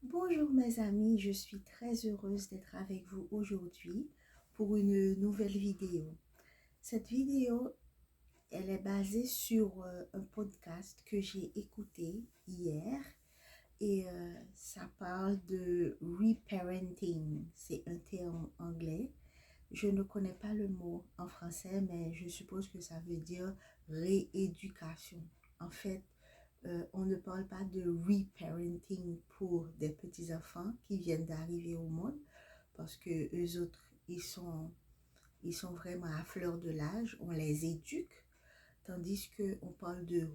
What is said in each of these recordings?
Bonjour mes amis, je suis très heureuse d'être avec vous aujourd'hui pour une nouvelle vidéo. Cette vidéo, elle est basée sur un podcast que j'ai écouté hier et ça parle de reparenting. C'est un terme anglais. Je ne connais pas le mot en français, mais je suppose que ça veut dire rééducation. En fait, on ne parle pas de reparenting pour des petits-enfants qui viennent d'arriver au monde parce que eux autres, ils sont vraiment à fleur de l'âge, on les éduque, tandis qu'on parle de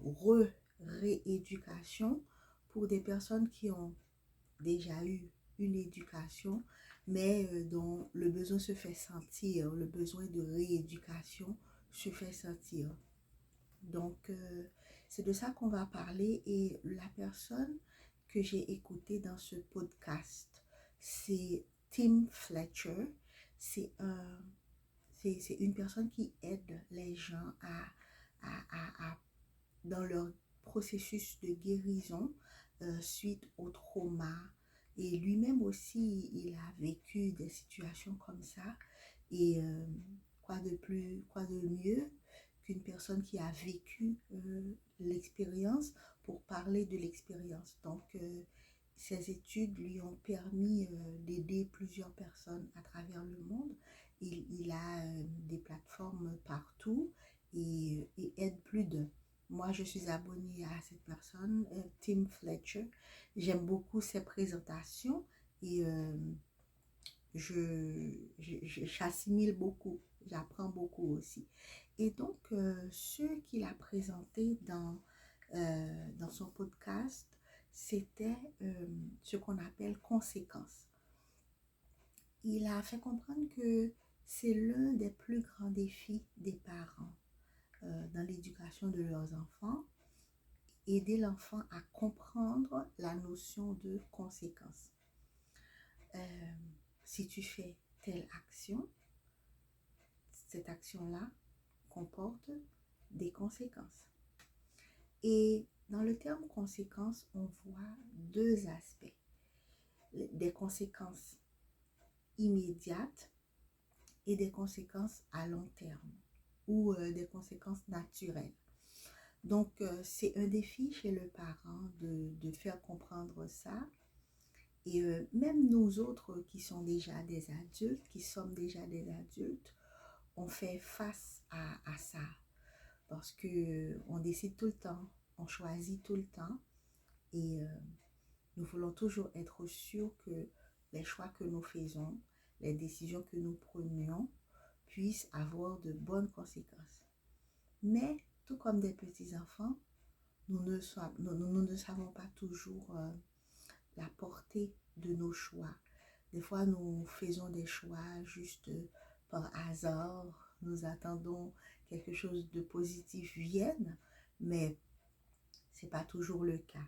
rééducation pour des personnes qui ont déjà eu une éducation, mais dont le besoin se fait sentir, le besoin de rééducation se fait sentir. Donc, c'est de ça qu'on va parler et la personne que j'ai écoutée dans ce podcast, c'est Tim Fletcher. C'est c'est une personne qui aide les gens dans leur processus de guérison suite au trauma. Et lui-même aussi, il a vécu des situations comme ça. Et quoi de mieux qu'une personne qui a vécu l'expérience pour parler de l'expérience. Donc, ces études lui ont permis d'aider plusieurs personnes à travers le monde. Il a des plateformes partout et aide plus d'un. Moi, je suis abonnée à cette personne, Tim Fletcher. J'aime beaucoup ses présentations et j'assimile beaucoup, j'apprends beaucoup aussi. Et donc, ce qu'il a présenté dans son podcast, c'était ce qu'on appelle conséquences. Il a fait comprendre que c'est l'un des plus grands défis des parents dans l'éducation de leurs enfants, aider l'enfant à comprendre la notion de conséquence. Euh, si tu fais telle action, cette action-là comporte des conséquences. Et dans le terme conséquences, on voit deux aspects. Des conséquences immédiates et des conséquences à long terme ou des conséquences naturelles. Donc, c'est un défi chez le parent de faire comprendre ça. Et même nous autres qui sont déjà des adultes, qui sommes déjà des adultes, on fait face à ça parce que on décide tout le temps, on choisit tout le temps et nous voulons toujours être sûrs que les choix que nous faisons, les décisions que nous prenions puissent avoir de bonnes conséquences. Mais tout comme des petits-enfants, nous ne savons pas toujours la portée de nos choix. Des fois, nous faisons des choix juste par hasard. Nous attendons quelque chose de positif vienne, mais ce n'est pas toujours le cas.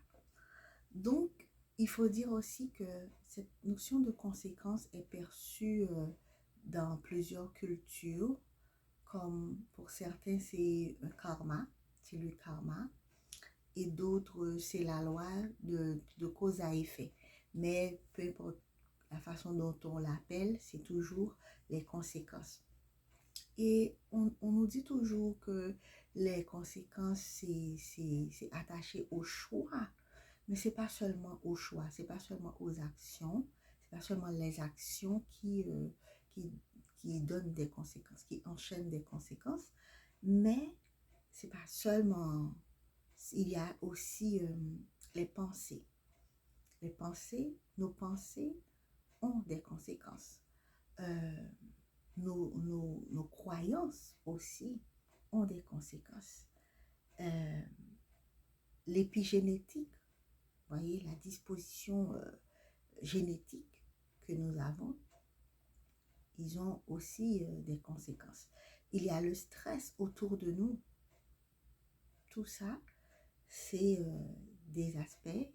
Donc, il faut dire aussi que cette notion de conséquence est perçue dans plusieurs cultures, comme pour certains, c'est un karma, c'est le karma, et d'autres, c'est la loi de cause à effet. Mais peu importe la façon dont on l'appelle, c'est toujours les conséquences. Et on nous dit toujours que les conséquences, c'est attaché au choix. Mais ce n'est pas seulement au choix, ce n'est pas seulement aux actions, ce n'est pas seulement les actions qui, qui donnent des conséquences, qui enchaînent des conséquences, mais c'est pas seulement, il y a aussi les pensées. Les pensées, nos pensées ont des conséquences. Euh, nos croyances aussi ont des conséquences. Euh, L'épigénétique, vous voyez, la disposition génétique que nous avons, ils ont aussi des conséquences. Il y a le stress autour de nous. Tout ça, c'est des aspects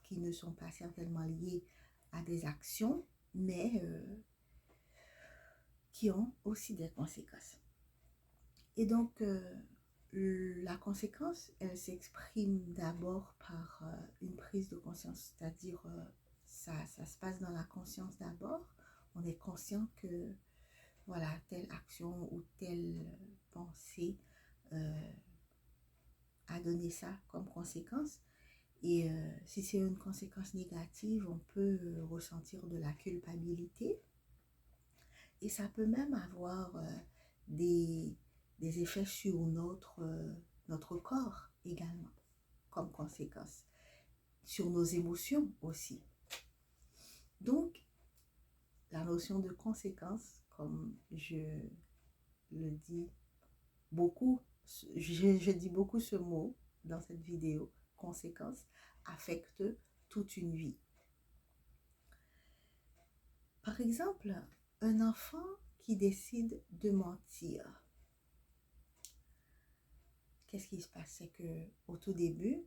qui ne sont pas certainement liés à des actions, mais qui ont aussi des conséquences. Et donc, la conséquence, elle s'exprime d'abord par une prise de conscience, c'est-à-dire ça se passe dans la conscience d'abord. On est conscient que, voilà, telle action ou telle pensée a donné ça comme conséquence. Et si c'est une conséquence négative, on peut ressentir de la culpabilité. Et ça peut même avoir des effets sur notre corps également, comme conséquence, sur nos émotions aussi. Donc, la notion de conséquence, comme je le dis beaucoup, je dis beaucoup ce mot dans cette vidéo, conséquence, affecte toute une vie. Par exemple, un enfant qui décide de mentir, qu'est-ce qui se passe? C'est qu'au tout début,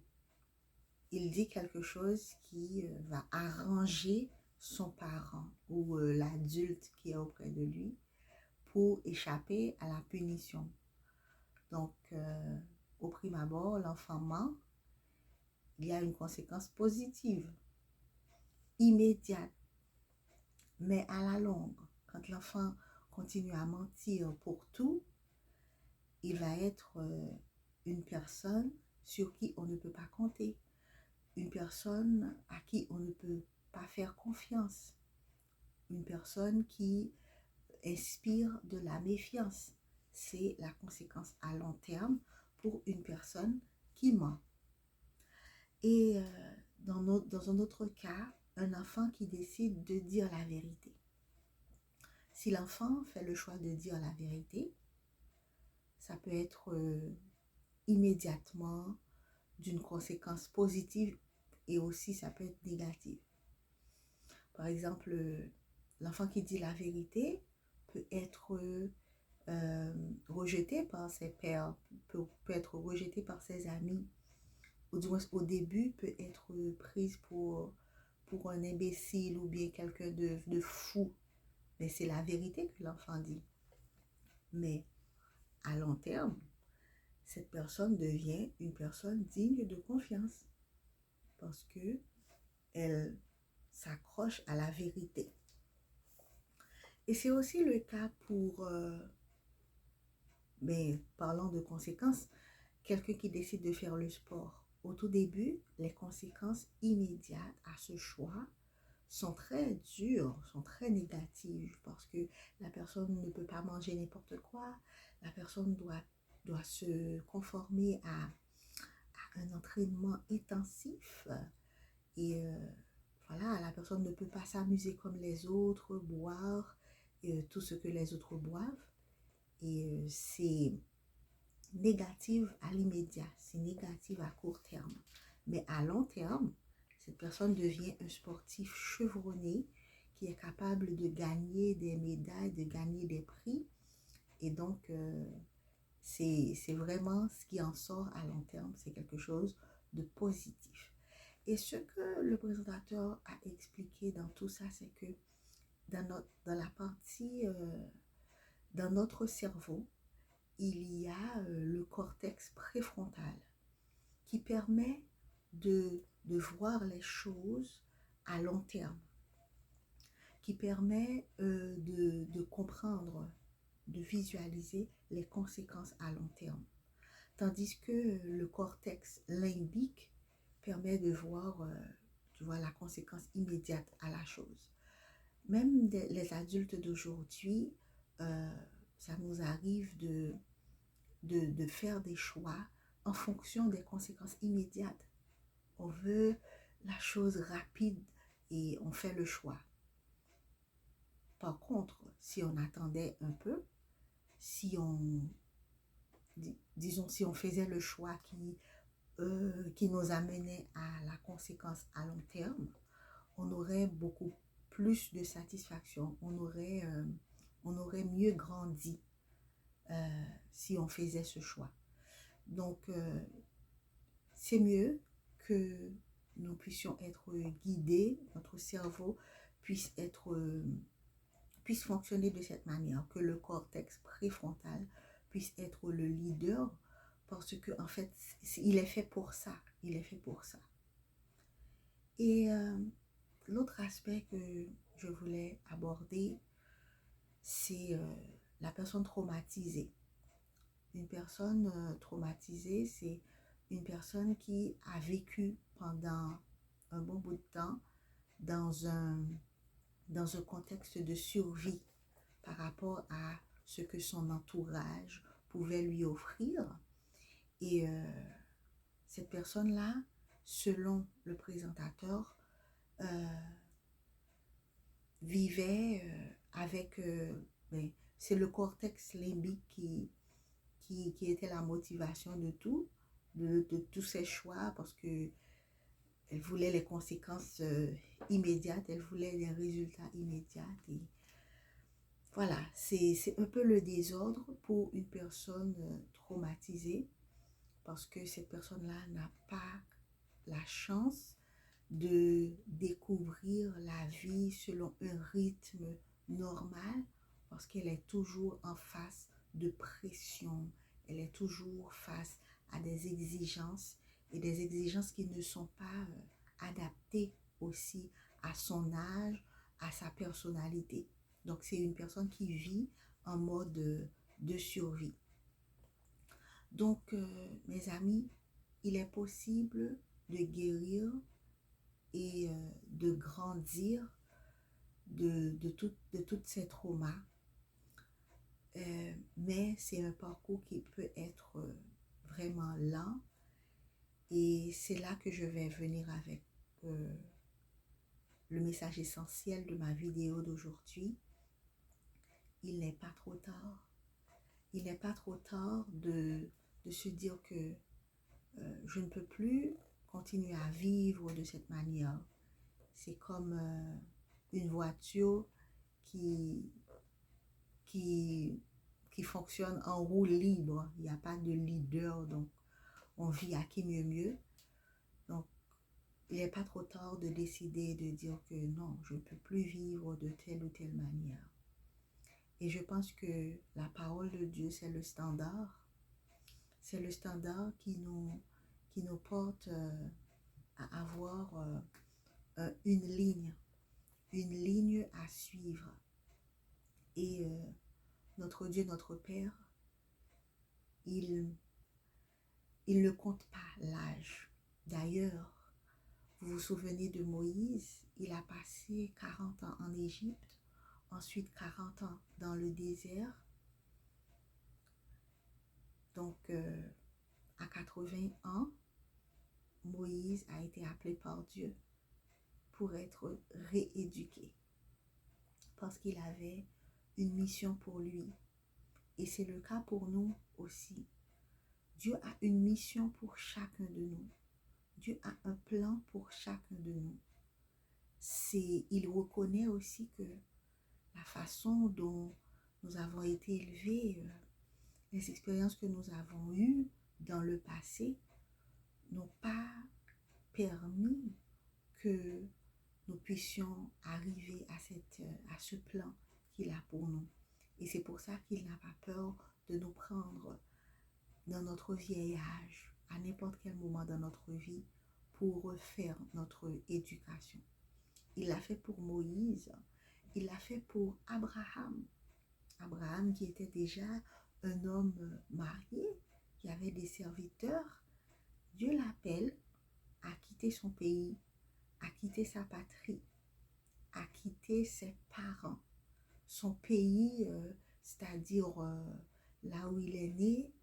il dit quelque chose qui va arranger son parent ou l'adulte qui est auprès de lui pour échapper à la punition. Donc, au prime abord, l'enfant ment, il y a une conséquence positive, immédiate. Mais à la longue, quand l'enfant continue à mentir pour tout, il va être une personne sur qui on ne peut pas compter, une personne à qui on ne peut pas faire confiance, une personne qui inspire de la méfiance. C'est la conséquence à long terme pour une personne qui ment. Et dans un autre cas, un enfant qui décide de dire la vérité. Si l'enfant fait le choix de dire la vérité, ça peut être immédiatement d'une conséquence positive et aussi ça peut être négative. Par exemple, l'enfant qui dit la vérité peut être rejeté par ses pairs, peut être rejeté par ses amis, ou du moins au début peut être prise pour un imbécile ou bien quelqu'un de fou. Mais c'est la vérité que l'enfant dit. Mais à long terme, cette personne devient une personne digne de confiance parce que elle s'accroche à la vérité. Et c'est aussi le cas pour, parlant de conséquences, quelqu'un qui décide de faire le sport. Au tout début, les conséquences immédiates à ce choix sont très dures, sont très négatives parce que la personne ne peut pas manger n'importe quoi, la personne doit se conformer à un entraînement intensif et voilà, la personne ne peut pas s'amuser comme les autres, boire tout ce que les autres boivent et c'est négatif à l'immédiat, c'est négatif à court terme, mais à long terme, cette personne devient un sportif chevronné qui est capable de gagner des médailles, de gagner des prix. Et donc, c'est vraiment ce qui en sort à long terme. C'est quelque chose de positif. Et ce que le présentateur a expliqué dans tout ça, c'est que dans la partie, dans notre cerveau, il y a le cortex préfrontal qui permet de voir les choses à long terme, qui permet de comprendre, de visualiser les conséquences à long terme. Tandis que le cortex limbique permet de voir, la conséquence immédiate à la chose. Même les adultes d'aujourd'hui, ça nous arrive de faire des choix en fonction des conséquences immédiates. On veut la chose rapide et on fait le choix. Par contre, si on attendait un peu, si on faisait le choix qui nous amenait à la conséquence à long terme, on aurait beaucoup plus de satisfaction, on aurait mieux grandi si on faisait ce choix. Donc, c'est mieux que nous puissions être guidés, notre cerveau puisse fonctionner de cette manière, que le cortex préfrontal puisse être le leader, parce que en fait, il est fait pour ça, il est fait pour ça. Et l'autre aspect que je voulais aborder, c'est la personne traumatisée. Une personne traumatisée, c'est une personne qui a vécu pendant un bon bout de temps dans un contexte de survie par rapport à ce que son entourage pouvait lui offrir. Et cette personne-là, selon le présentateur, vivait avec, c'est le cortex limbique qui était la motivation de tout, de tous ses choix, parce que elle voulait les conséquences immédiates, elle voulait les résultats immédiats. Et voilà, c'est un peu le désordre pour une personne traumatisée, parce que cette personne-là n'a pas la chance de découvrir la vie selon un rythme normal, parce qu'elle est toujours en face de pression, elle est toujours face à des exigences, et des exigences qui ne sont pas adaptées aussi à son âge, à sa personnalité. Donc c'est une personne qui vit en mode de survie. Donc mes amis, il est possible de guérir et de grandir de toutes ces traumas. Mais c'est un parcours qui peut être vraiment lent, et c'est là que je vais venir avec le message essentiel de ma vidéo d'aujourd'hui. Il n'est pas trop tard. Il n'est pas trop tard de se dire que je ne peux plus continuer à vivre de cette manière. C'est comme une voiture qui fonctionne en roue libre. Il n'y a pas de leader, donc on vit à qui mieux mieux. Donc, il n'est pas trop tard de décider, de dire que non, je ne peux plus vivre de telle ou telle manière. Et je pense que la parole de Dieu, c'est le standard. C'est le standard qui nous porte à avoir une ligne à suivre. Et notre Dieu, notre Père, il ne compte pas l'âge. D'ailleurs, vous vous souvenez de Moïse, il a passé 40 ans en Égypte, ensuite 40 ans dans le désert. Donc, à 80 ans, Moïse a été appelé par Dieu pour être rééduqué, parce qu'il avait une mission pour lui. Et c'est le cas pour nous aussi. Dieu a une mission pour chacun de nous. Dieu a un plan pour chacun de nous. Il reconnaît aussi que la façon dont nous avons été élevés, les expériences que nous avons eues dans le passé n'ont pas permis que nous puissions arriver à ce plan qu'il a pour nous. Et c'est pour ça qu'il n'a pas peur de nous prendre dans notre vieil âge, à n'importe quel moment dans notre vie, pour refaire notre éducation. Il l'a fait pour Moïse, il l'a fait pour Abraham. Abraham qui était déjà un homme marié, qui avait des serviteurs. Dieu l'appelle à quitter son pays, à quitter sa patrie, à quitter ses parents, son pays, c'est-à-dire là où il est né,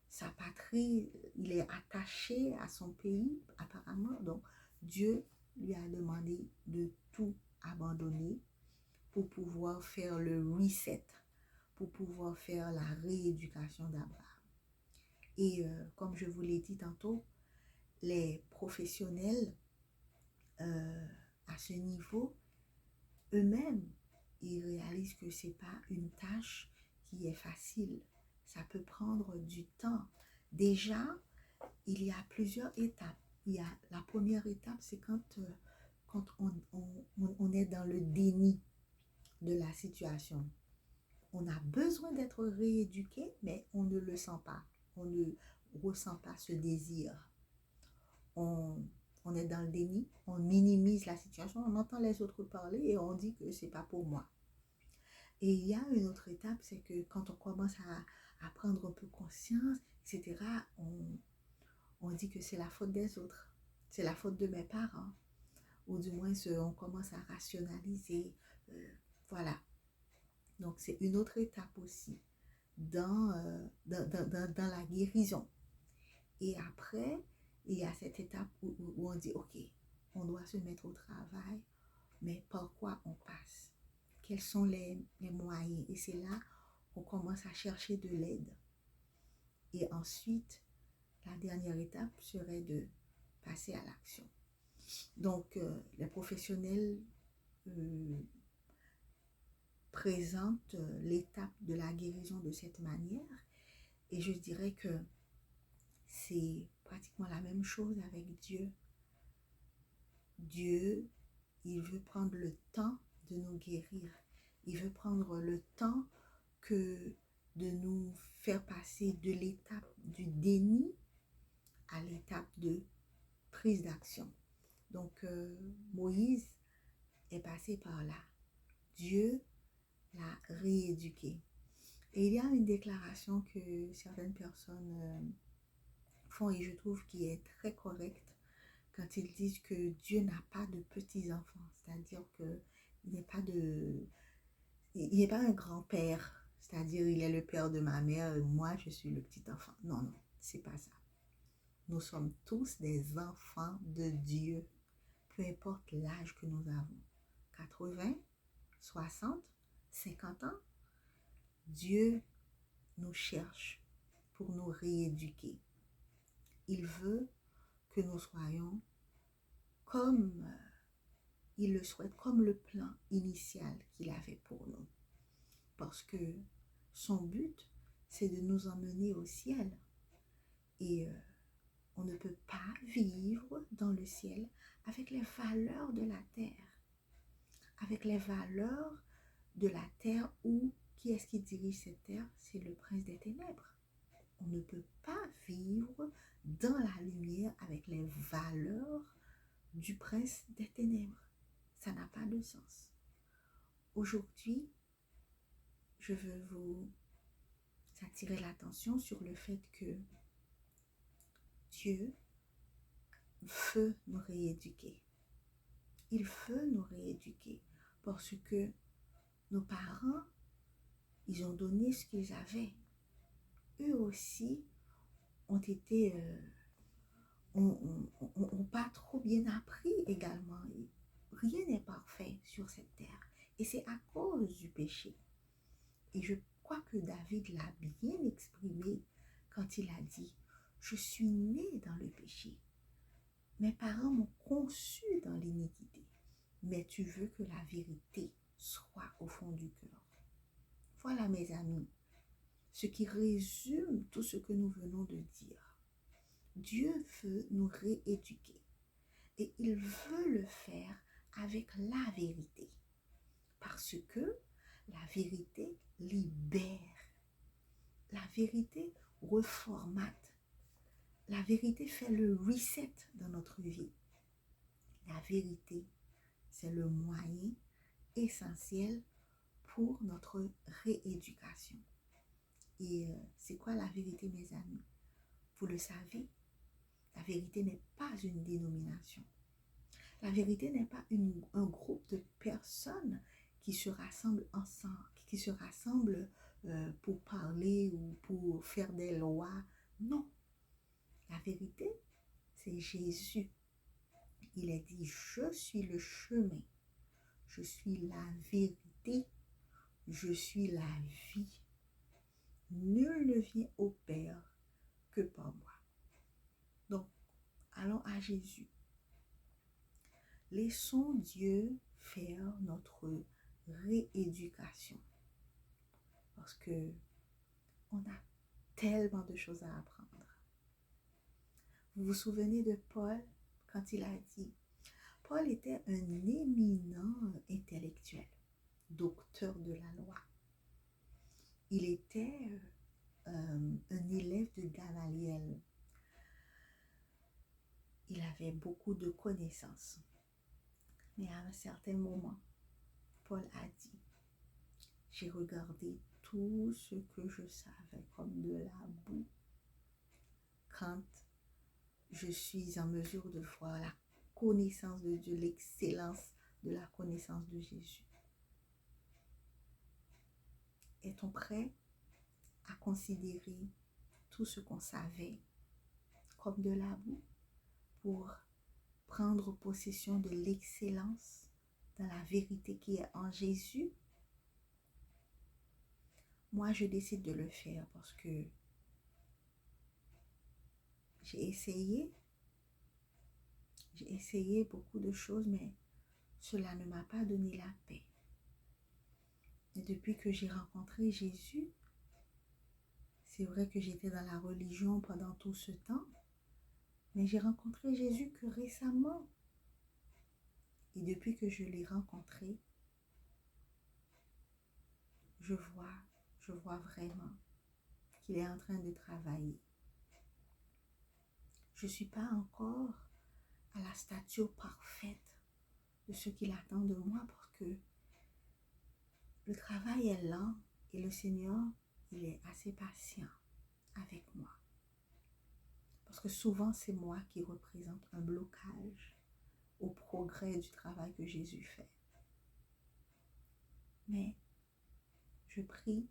sa patrie, il est attaché à son pays apparemment. Donc Dieu lui a demandé de tout abandonner pour pouvoir faire le reset, pour pouvoir faire la rééducation d'Abraham. Et comme je vous l'ai dit tantôt, les professionnels à ce niveau, eux-mêmes, ils réalisent que ce n'est pas une tâche qui est facile. Ça peut prendre du temps. Déjà, il y a plusieurs étapes. La première étape, c'est quand on est dans le déni de la situation. On a besoin d'être rééduqué, mais on ne le sent pas. On ne ressent pas ce désir. On on est dans le déni, on minimise la situation, on entend les autres parler et on dit que c'est pas pour moi. Et il y a une autre étape, c'est que quand on commence à prendre un peu conscience, etc., on dit que c'est la faute des autres, c'est la faute de mes parents, ou du moins on commence à rationaliser. Voilà. Donc c'est une autre étape aussi dans la guérison. Et après, il y a cette étape où on dit, ok, on doit se mettre au travail, mais par quoi on passe? Quels sont les moyens? Et c'est là qu'on commence à chercher de l'aide. Et ensuite, la dernière étape serait de passer à l'action. Donc, les professionnels présentent l'étape de la guérison de cette manière. Et je dirais que c'est pratiquement la même chose avec Dieu. Dieu, il veut prendre le temps de nous guérir. Il veut prendre le temps de nous faire passer de l'étape du déni à l'étape de prise d'action. Donc, Moïse est passé par là. Dieu l'a rééduqué. Et il y a une déclaration que certaines personnes font et je trouve qui est très correcte quand ils disent que Dieu n'a pas de petits-enfants. C'est-à-dire qu'il n'est pas un grand-père. C'est-à-dire il est le père de ma mère, moi je suis le petit-enfant. Non, non, c'est pas ça. Nous sommes tous des enfants de Dieu, peu importe l'âge que nous avons. 80, 60, 50 ans, Dieu nous cherche pour nous rééduquer. Il veut que nous soyons comme il le souhaite, comme le plan initial qu'il avait pour nous. Parce que son but, c'est de nous emmener au ciel. Et on ne peut pas vivre dans le ciel avec les valeurs de la terre. Avec les valeurs de la terre où, qui est-ce qui dirige cette terre? C'est le prince des ténèbres. On ne peut pas vivre dans la lumière avec les valeurs du prince des ténèbres. Ça n'a pas de sens. Aujourd'hui, je veux vous attirer l'attention sur le fait que Dieu veut nous rééduquer. Il veut nous rééduquer parce que nos parents, ils ont donné ce qu'ils avaient. Eux aussi ont été, ont pas trop bien appris également. Rien n'est parfait sur cette terre. Et c'est à cause du péché. Et je crois que David l'a bien exprimé quand il a dit, je suis né dans le péché. Mes parents m'ont conçu dans l'iniquité. Mais tu veux que la vérité soit au fond du cœur. Voilà mes amis, ce qui résume tout ce que nous venons de dire. Dieu veut nous rééduquer et il veut le faire avec la vérité. Parce que la vérité libère. La vérité reformate. La vérité fait le reset dans notre vie. La vérité, c'est le moyen essentiel pour notre rééducation. Et c'est quoi la vérité, mes amis? Vous le savez, la vérité n'est pas une dénomination. La vérité n'est pas un groupe de personnes qui se rassemblent ensemble, qui se rassemblent pour parler ou pour faire des lois. Non. La vérité, c'est Jésus. Il a dit, je suis le chemin, je suis la vérité, je suis la vie. Nul ne vient au Père que par moi. Donc, allons à Jésus. Laissons Dieu faire notre rééducation. Parce que on a tellement de choses à apprendre. Vous vous souvenez de Paul quand il a dit, Paul était un éminent intellectuel, docteur de la loi. Il était un élève de Gamaliel. il avait beaucoup de connaissances. Mais à un certain moment, Paul a dit, j'ai regardé tout ce que je savais comme de la boue quand je suis en mesure de voir la connaissance de Dieu, l'excellence de la connaissance de Jésus. Est-on prêt à considérer tout ce qu'on savait comme de la boue pour prendre possession de l'excellence dans la vérité qui est en Jésus? Moi, je décide de le faire parce que j'ai essayé beaucoup de choses, mais cela ne m'a pas donné la paix. Et depuis que j'ai rencontré Jésus, c'est vrai que j'étais dans la religion pendant tout ce temps, mais j'ai rencontré Jésus que récemment. Et depuis que je l'ai rencontré, je vois vraiment qu'il est en train de travailler. Je ne suis pas encore à la stature parfaite de ce qu'il attend de moi parce que le travail est lent et le Seigneur, il est assez patient avec moi. Parce que souvent, c'est moi qui représente un blocage au progrès du travail que Jésus fait. Mais je prie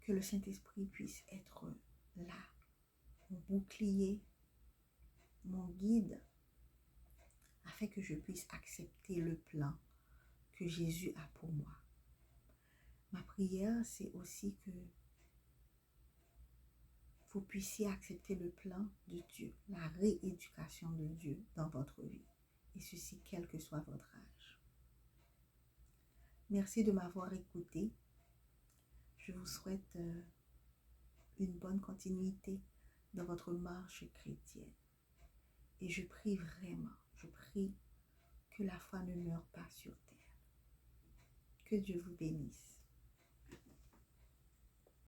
que le Saint-Esprit puisse être là, mon bouclier, mon guide, afin que je puisse accepter le plan que Jésus a pour moi. Ma prière, c'est aussi que vous puissiez accepter le plan de Dieu, la rééducation de Dieu dans votre vie. Et ceci, quel que soit votre âge. Merci de m'avoir écouté. Je vous souhaite une bonne continuité dans votre marche chrétienne. Et je prie vraiment, je prie que la foi ne meure pas sur terre. Que Dieu vous bénisse.